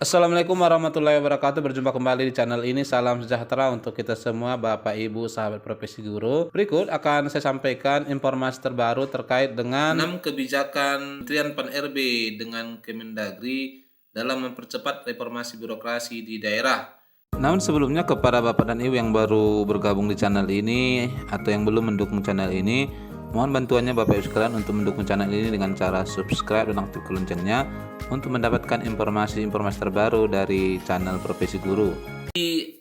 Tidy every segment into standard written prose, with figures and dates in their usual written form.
Assalamualaikum warahmatullahi wabarakatuh. Berjumpa kembali di channel ini. Salam sejahtera untuk kita semua, Bapak Ibu sahabat profesi guru. Berikut akan saya sampaikan informasi terbaru terkait dengan 6 kebijakan Kementerian Pan-RB dengan Kemendagri dalam mempercepat reformasi birokrasi di daerah. Namun sebelumnya, kepada Bapak dan Ibu yang baru bergabung di channel ini atau yang belum mendukung channel ini, mohon bantuannya Bapak Ibu sekalian untuk mendukung channel ini dengan cara subscribe dan aktifkan loncengnya untuk mendapatkan informasi-informasi terbaru dari channel Profesi Guru. Di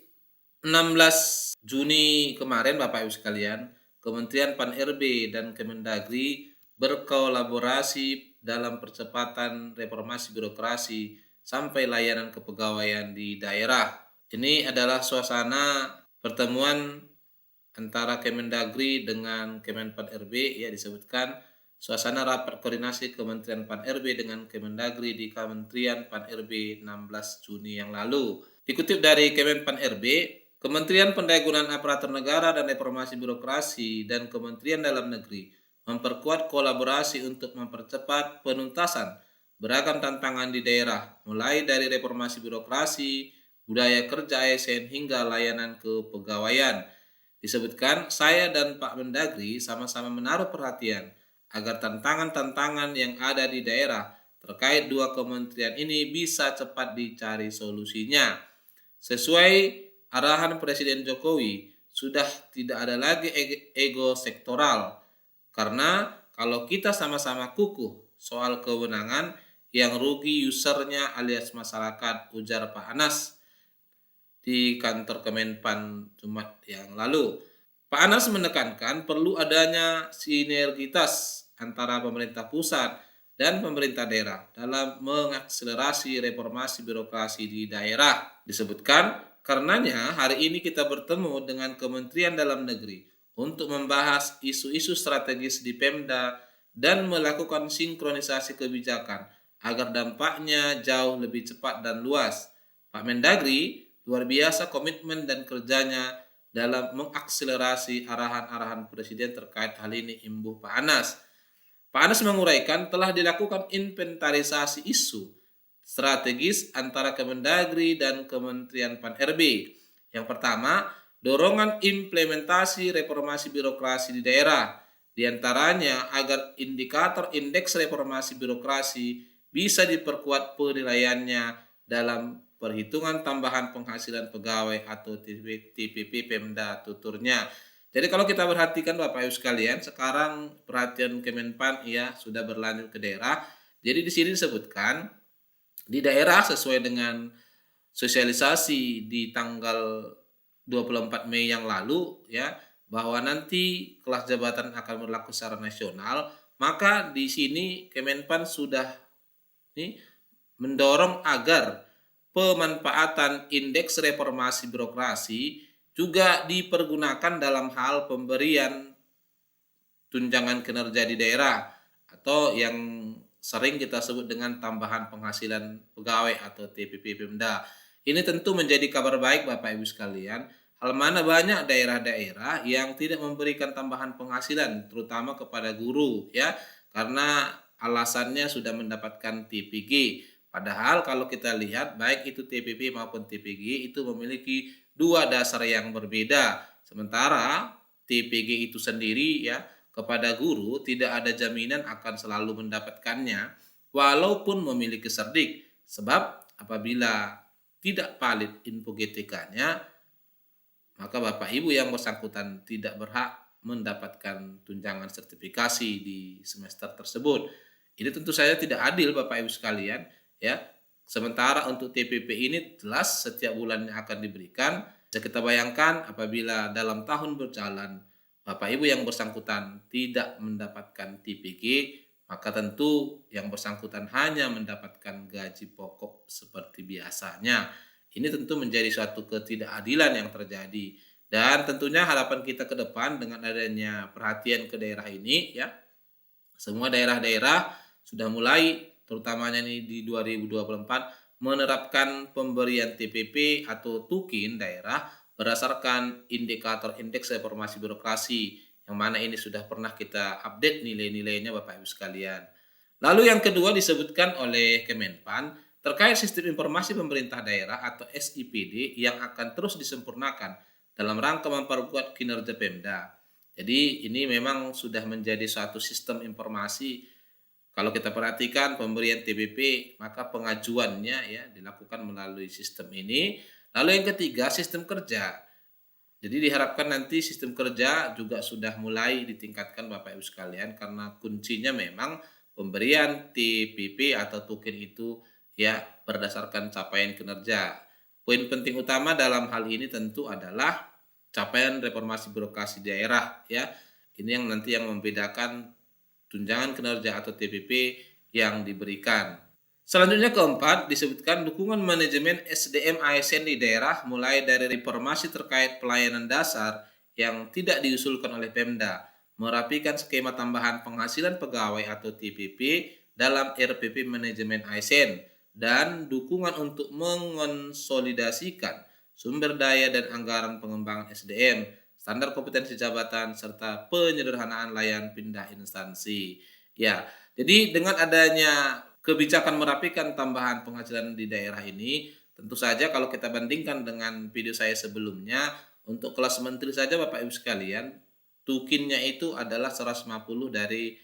16 Juni kemarin, Bapak Ibu sekalian, Kementerian Pan-RB dan Kemendagri berkolaborasi dalam percepatan reformasi birokrasi sampai layanan kepegawaian di daerah. Ini adalah suasana pertemuan antara Kemendagri dengan Kemenpan RB, ya, disebutkan suasana rapat koordinasi Kementerian Pan-RB dengan Kemendagri di Kementerian Pan-RB 16 Juni yang lalu. Dikutip dari Kemenpan RB, Kementerian Pendayagunaan Aparatur Negara dan Reformasi Birokrasi dan Kementerian Dalam Negeri memperkuat kolaborasi untuk mempercepat penuntasan beragam tantangan di daerah, mulai dari reformasi birokrasi, budaya kerja ASN hingga layanan kepegawaian. Disebutkan, saya dan Pak Mendagri sama-sama menaruh perhatian agar tantangan-tantangan yang ada di daerah terkait dua kementerian ini bisa cepat dicari solusinya. Sesuai arahan Presiden Jokowi, sudah tidak ada lagi ego sektoral, karena kalau kita sama-sama kukuh soal kewenangan, yang rugi usernya alias masyarakat, ujar Pak Anas di kantor Kemenpan Jumat yang lalu. Pak Anas menekankan perlu adanya sinergitas antara pemerintah pusat dan pemerintah daerah dalam mengakselerasi reformasi birokrasi di daerah. Disebutkan, karenanya hari ini kita bertemu dengan Kementerian Dalam Negeri untuk membahas isu-isu strategis di Pemda dan melakukan sinkronisasi kebijakan agar dampaknya jauh lebih cepat dan luas. Pak Mendagri luar biasa komitmen dan kerjanya dalam mengakselerasi arahan-arahan Presiden terkait hal ini, imbuh Pak Anas. Pak Anas menguraikan telah dilakukan inventarisasi isu strategis antara Kemendagri dan Kementerian Pan-RB. Yang pertama, dorongan implementasi reformasi birokrasi di daerah, di antaranya agar indikator indeks reformasi birokrasi bisa diperkuat penilaiannya dalam perhitungan tambahan penghasilan pegawai atau TPP Pemda, tuturnya. Jadi kalau kita perhatikan Bapak Ibu sekalian, sekarang perhatian Kemenpan ya sudah berlanjut ke daerah. Jadi di sini disebutkan di daerah sesuai dengan sosialisasi di tanggal 24 Mei yang lalu, ya, bahwa nanti kelas jabatan akan berlaku secara nasional, maka di sini Kemenpan sudah mendorong agar pemanfaatan indeks reformasi birokrasi juga dipergunakan dalam hal pemberian tunjangan kinerja di daerah atau yang sering kita sebut dengan tambahan penghasilan pegawai atau TPP Pemda. Ini tentu menjadi kabar baik Bapak Ibu sekalian, hal mana banyak daerah-daerah yang tidak memberikan tambahan penghasilan terutama kepada guru, ya, karena alasannya sudah mendapatkan TPG. Padahal kalau kita lihat baik itu TPP maupun TPG itu memiliki dua dasar yang berbeda. Sementara TPG itu sendiri, ya, kepada guru tidak ada jaminan akan selalu mendapatkannya walaupun memiliki serdik. Sebab apabila tidak valid info GTK-nya, maka Bapak Ibu yang bersangkutan tidak berhak mendapatkan tunjangan sertifikasi di semester tersebut. Ini tentu saja tidak adil Bapak Ibu sekalian, ya. Sementara untuk TPP ini jelas setiap bulannya akan diberikan. Bisa kita bayangkan apabila dalam tahun berjalan Bapak Ibu yang bersangkutan tidak mendapatkan TPG, maka tentu yang bersangkutan hanya mendapatkan gaji pokok seperti biasanya. Ini tentu menjadi suatu ketidakadilan yang terjadi. Dan tentunya harapan kita ke depan dengan adanya perhatian ke daerah ini, ya, semua daerah-daerah sudah mulai terutamanya ini di 2024 menerapkan pemberian TPP atau tukin daerah berdasarkan indikator indeks reformasi birokrasi, yang mana ini sudah pernah kita update nilai-nilainya Bapak Ibu sekalian. Lalu yang kedua disebutkan oleh Kemenpan terkait sistem informasi pemerintah daerah atau SIPD yang akan terus disempurnakan dalam rangka memperkuat kinerja Pemda. Jadi ini memang sudah menjadi suatu sistem informasi. Kalau kita perhatikan pemberian TBP, maka pengajuannya ya dilakukan melalui sistem ini. Lalu yang ketiga, sistem kerja. Jadi diharapkan nanti sistem kerja juga sudah mulai ditingkatkan Bapak Ibu sekalian, karena kuncinya memang pemberian TPP atau token itu ya berdasarkan capaian kinerja. Poin penting utama dalam hal ini tentu adalah capaian reformasi birokrasi daerah ya. Ini yang nanti yang membedakan tunjangan kinerja atau TPP yang diberikan. Selanjutnya keempat, disebutkan dukungan manajemen SDM ASN di daerah mulai dari reformasi terkait pelayanan dasar yang tidak diusulkan oleh Pemda, merapikan skema tambahan penghasilan pegawai atau TPP dalam RPP manajemen ASN, dan dukungan untuk mengonsolidasikan sumber daya dan anggaran pengembangan SDM, standar kompetensi jabatan, serta penyederhanaan layanan pindah instansi. Ya, jadi dengan adanya kebijakan merapikan tambahan penghasilan di daerah ini, tentu saja kalau kita bandingkan dengan video saya sebelumnya, untuk kelas menteri saja Bapak Ibu sekalian, tukinnya itu adalah 150 dari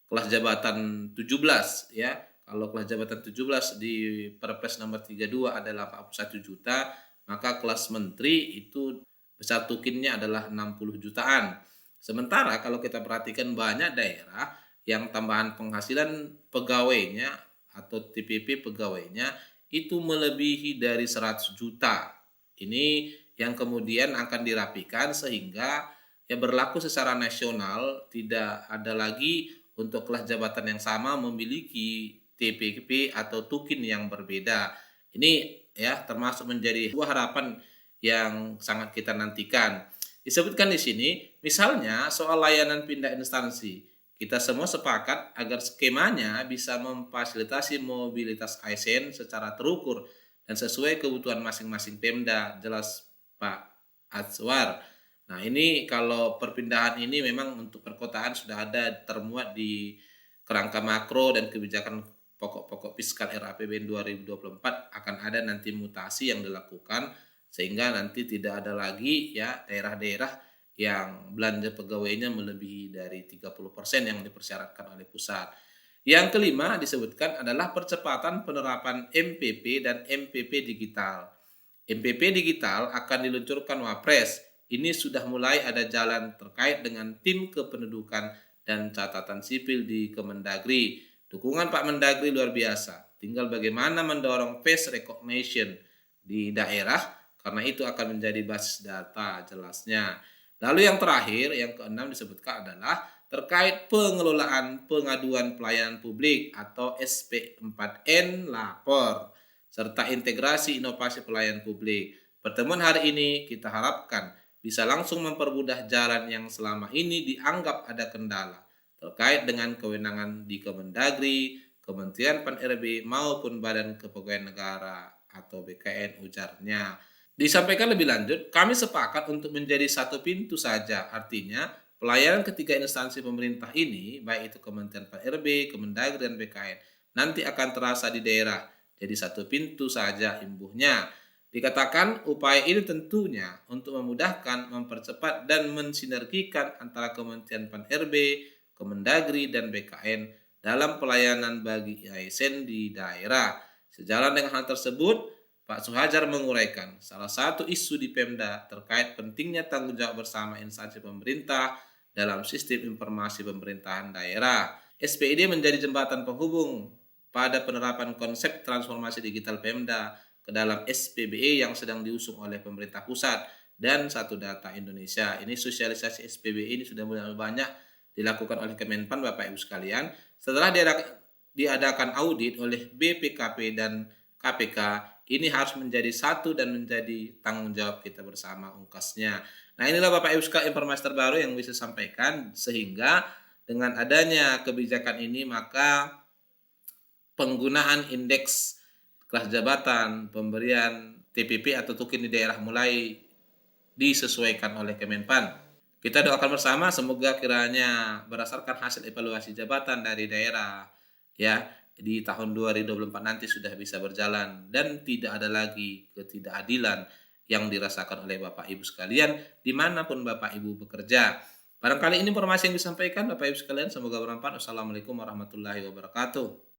kelas jabatan 17 ya. Kalau kelas jabatan 17 di Perpres nomor 32 adalah 41 juta, maka kelas menteri itu besar tukinnya adalah 60 jutaan. Sementara kalau kita perhatikan banyak daerah yang tambahan penghasilan pegawainya atau TPP pegawainya itu melebihi dari 100 juta. Ini yang kemudian akan dirapikan sehingga ya berlaku secara nasional, tidak ada lagi untuk kelas jabatan yang sama memiliki TPP atau tukin yang berbeda. Ini ya termasuk menjadi sebuah harapan yang sangat kita nantikan. Disebutkan di sini, misalnya soal layanan pindah instansi. Kita semua sepakat agar skemanya bisa memfasilitasi mobilitas ASN secara terukur dan sesuai kebutuhan masing-masing Pemda. Jelas Pak Azwar. Nah ini kalau perpindahan ini memang untuk perkotaan sudah ada termuat di kerangka makro dan kebijakan pokok-pokok fiskal RAPBN 2024 akan ada nanti mutasi yang dilakukan sehingga nanti tidak ada lagi ya daerah-daerah yang belanja pegawainya melebihi dari 30% yang dipersyaratkan oleh pusat. Yang kelima disebutkan adalah percepatan penerapan MPP dan MPP digital. MPP digital akan diluncurkan Wapres. Ini sudah mulai ada jalan terkait dengan tim kependudukan dan catatan sipil di Kemendagri. Dukungan Pak Mendagri luar biasa. Tinggal bagaimana mendorong face recognition di daerah, karena itu akan menjadi basis data jelasnya. Lalu yang terakhir, yang keenam disebutkan adalah terkait pengelolaan pengaduan pelayanan publik atau SP4N lapor, serta integrasi inovasi pelayanan publik. Pertemuan hari ini kita harapkan bisa langsung mempermudah jalan yang selama ini dianggap ada kendala terkait dengan kewenangan di Kemendagri, Kementerian Pan-RB maupun Badan Kepegawaian Negara atau BKN ujarnya. Disampaikan lebih lanjut, kami sepakat untuk menjadi satu pintu saja, artinya pelayanan ketiga instansi pemerintah ini, baik itu Kementerian Pan-RB, Kemendagri, dan BKN, nanti akan terasa di daerah, jadi satu pintu saja imbuhnya. Dikatakan upaya ini tentunya untuk memudahkan, mempercepat, dan mensinergikan antara Kementerian Pan-RB, Kemendagri, dan BKN dalam pelayanan bagi ASN di daerah. Sejalan dengan hal tersebut, Pak Suhajar menguraikan salah satu isu di Pemda terkait pentingnya tanggung jawab bersama instansi pemerintah dalam sistem informasi pemerintahan daerah. SPID menjadi jembatan penghubung pada penerapan konsep transformasi digital Pemda ke dalam SPBE yang sedang diusung oleh pemerintah pusat dan Satu Data Indonesia. Ini sosialisasi SPBE ini sudah mulai banyak dilakukan oleh Kemenpan Bapak Ibu sekalian. Setelah diadakan audit oleh BPKP dan KPK, ini harus menjadi satu dan menjadi tanggung jawab kita bersama, ungkasnya. Nah inilah Bapak Ibu sekalian informasi terbaru yang bisa sampaikan, sehingga dengan adanya kebijakan ini maka penggunaan indeks kelas jabatan, pemberian TPP atau tukin di daerah mulai disesuaikan oleh Kemenpan. Kita doakan bersama semoga kiranya berdasarkan hasil evaluasi jabatan dari daerah ya di tahun 2024 nanti sudah bisa berjalan dan tidak ada lagi ketidakadilan yang dirasakan oleh Bapak Ibu sekalian dimanapun Bapak Ibu bekerja. Barangkali ini informasi yang disampaikan Bapak Ibu sekalian, semoga bermanfaat. Wassalamualaikum warahmatullahi wabarakatuh.